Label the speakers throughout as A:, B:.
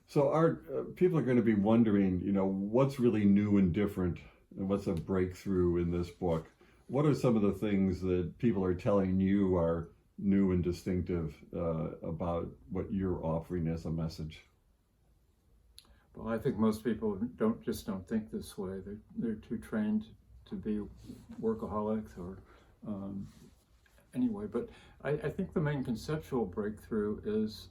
A: So our people are going to be wondering, what's really new and different, and what's a breakthrough in this book? What are some of the things that people are telling you are new and distinctive about what you're offering as a message?
B: Well, I think most people don't think this way. They're too trained to be workaholics or um, anyway. But I think the main conceptual breakthrough is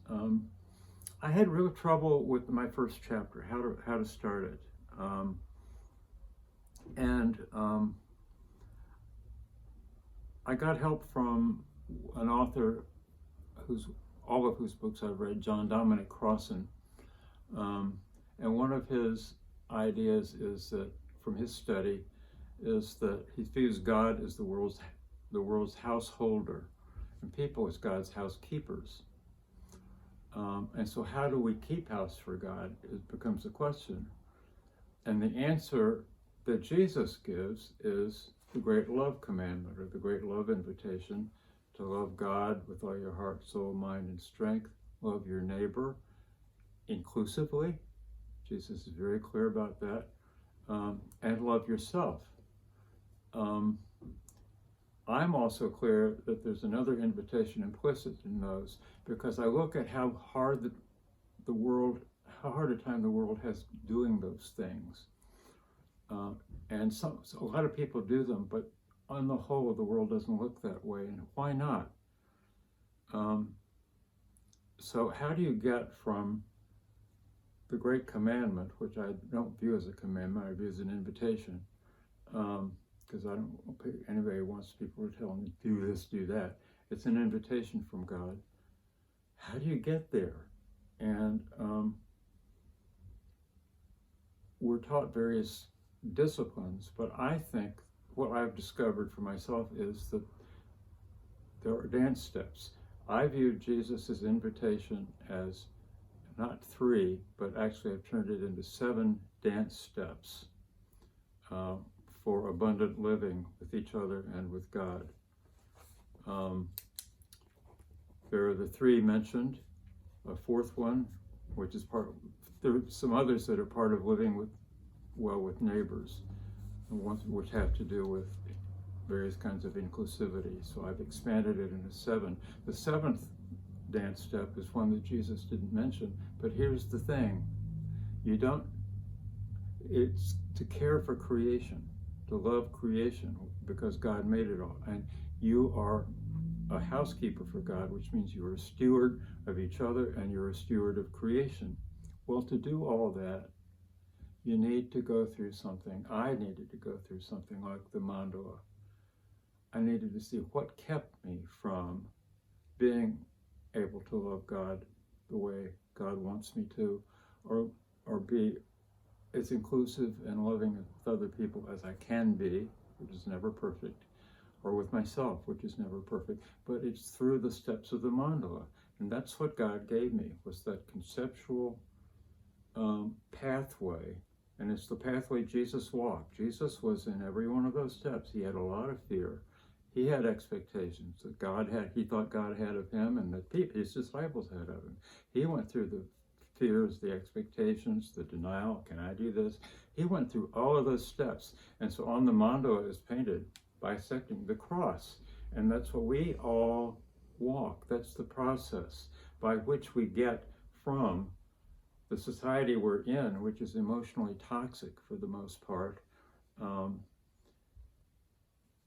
B: I had real trouble with my first chapter, how to start it, and I got help from an author whose all of whose books I've read, John Dominic Crossan. And one of his ideas is that, from his study, is that he views God as the world's householder, and people as God's housekeepers. And so, how do we keep house for God? It becomes a question. And the answer that Jesus gives is the great love commandment, or the great love invitation, to love God with all your heart, soul, mind, and strength. Love your neighbor inclusively. Jesus is very clear about that. And love yourself. I'm also clear that there's another invitation implicit in those, because I look at how hard how hard a time the world has doing those things. And so a lot of people do them, but on the whole, the world doesn't look that way. And why not? So how do you get from the great commandment, which I don't view as a commandment, I view as an invitation, because I don't think anybody wants people to tell them, do this, do that. It's an invitation from God. How do you get there? And we're taught various disciplines, but I think what I've discovered for myself is that there are dance steps. I view Jesus' invitation as not 3, but actually I've turned it into 7 dance steps for abundant living with each other and with God. There are the 3 mentioned, a 4th one, which is there are some others that are part of living with neighbors, which have to do with various kinds of inclusivity. So I've expanded it into 7. The 7th dance step is one that Jesus didn't mention, but here's the thing. It's to care for creation, to love creation, because God made it all. And you are a housekeeper for God, which means you're a steward of each other and you're a steward of creation. Well, to do all that, you need to go through something. I needed to go through something like the mandala. I needed to see what kept me from being able to love God the way God wants me to, or be as inclusive and loving with other people as I can be, which is never perfect, or with myself, which is never perfect. But it's through the steps of the mandala, and that's what God gave me, was that conceptual pathway. And it's the pathway Jesus walked. Jesus was in every one of those steps. He had a lot of fear. He had expectations that he thought God had of him, and that his disciples had of him. He went through the fears, the expectations, the denial. Can I do this? He went through all of those steps. And so on the mandala is painted, bisecting the cross. And that's what we all walk. That's the process by which we get from the society we're in, which is emotionally toxic for the most part,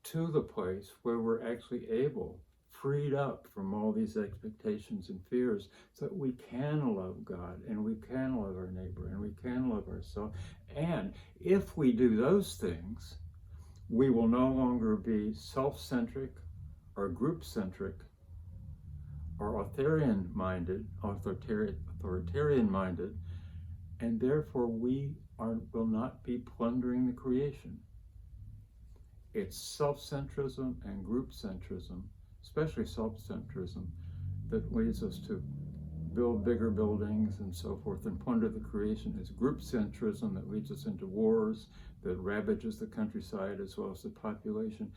B: to the place where we're actually able, freed up from all these expectations and fears, so that we can love God and we can love our neighbor and we can love ourselves. And if we do those things, we will no longer be self-centric or group-centric or authoritarian-minded, and therefore we will not be plundering the creation. It's self-centrism and group-centrism, especially self-centrism, that leads us to build bigger buildings and so forth and plunder the creation. It's group-centrism that leads us into wars, that ravages the countryside as well as the population.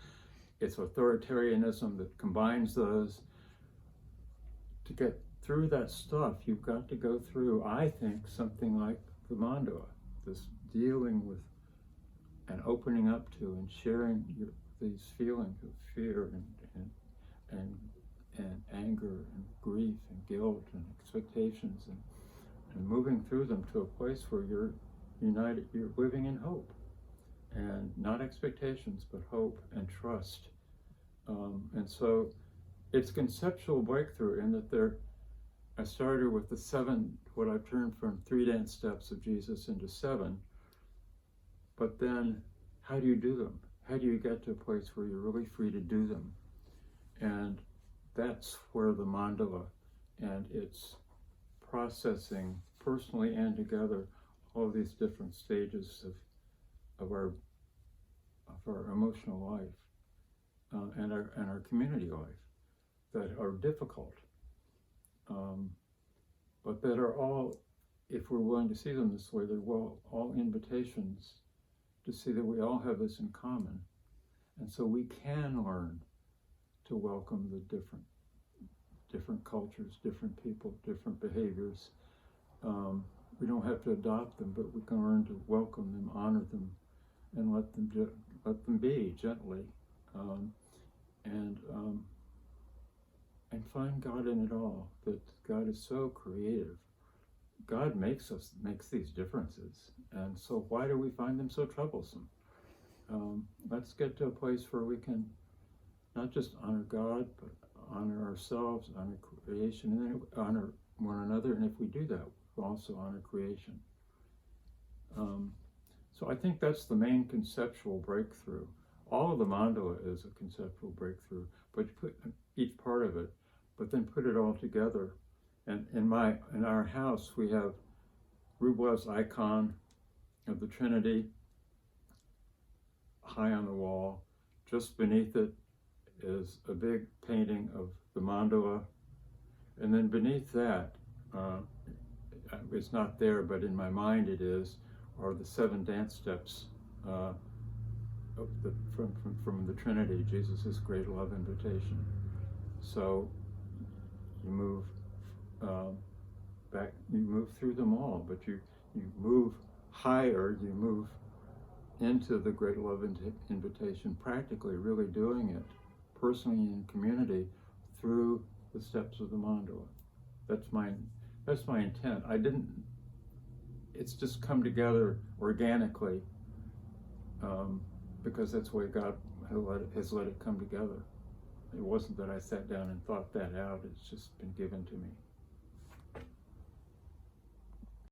B: It's authoritarianism that combines those to get through that stuff, you've got to go through, I think, something like the mandala, this dealing with and opening up to and sharing these feelings of fear and anger and grief and guilt and expectations and moving through them to a place where you're united, you're living in hope, and not expectations, but hope and trust. And so it's conceptual breakthrough in that I started with the 7, what I've turned from 3 dance steps of Jesus into 7, but then how do you do them? How do you get to a place where you're really free to do them? And that's where the mandala and its processing personally and together all these different stages of our emotional life and our community life that are difficult, but that are all, if we're willing to see them this way, they're all invitations to see that we all have this in common, and so we can learn to welcome the different cultures, different people, different behaviors. We don't have to adopt them, but we can learn to welcome them, honor them, and let them be gently, and find God in it all. That God is so creative. God makes these differences, and so why do we find them so troublesome? Let's get to a place where we can not just honor God, but honor ourselves, honor creation, and then honor one another. And if we do that, we'll also honor creation. So I think that's the main conceptual breakthrough. All of the mandala is a conceptual breakthrough, but you put each part of it, but then put it all together. And in our house, we have Rublev's icon of the Trinity high on the wall. Just beneath it is a big painting of the mandala, and then beneath that, it's not there, but in my mind it is, are the 7 dance steps from the Trinity, Jesus' great love invitation. So you move back, you move through them all, but you move higher, you move into the great love invitation, practically really doing it personally in community through the steps of the mandala. That's my intent. It's just come together organically, because that's the way God has let it come together. It wasn't that I sat down and thought that out, it's just been given to me.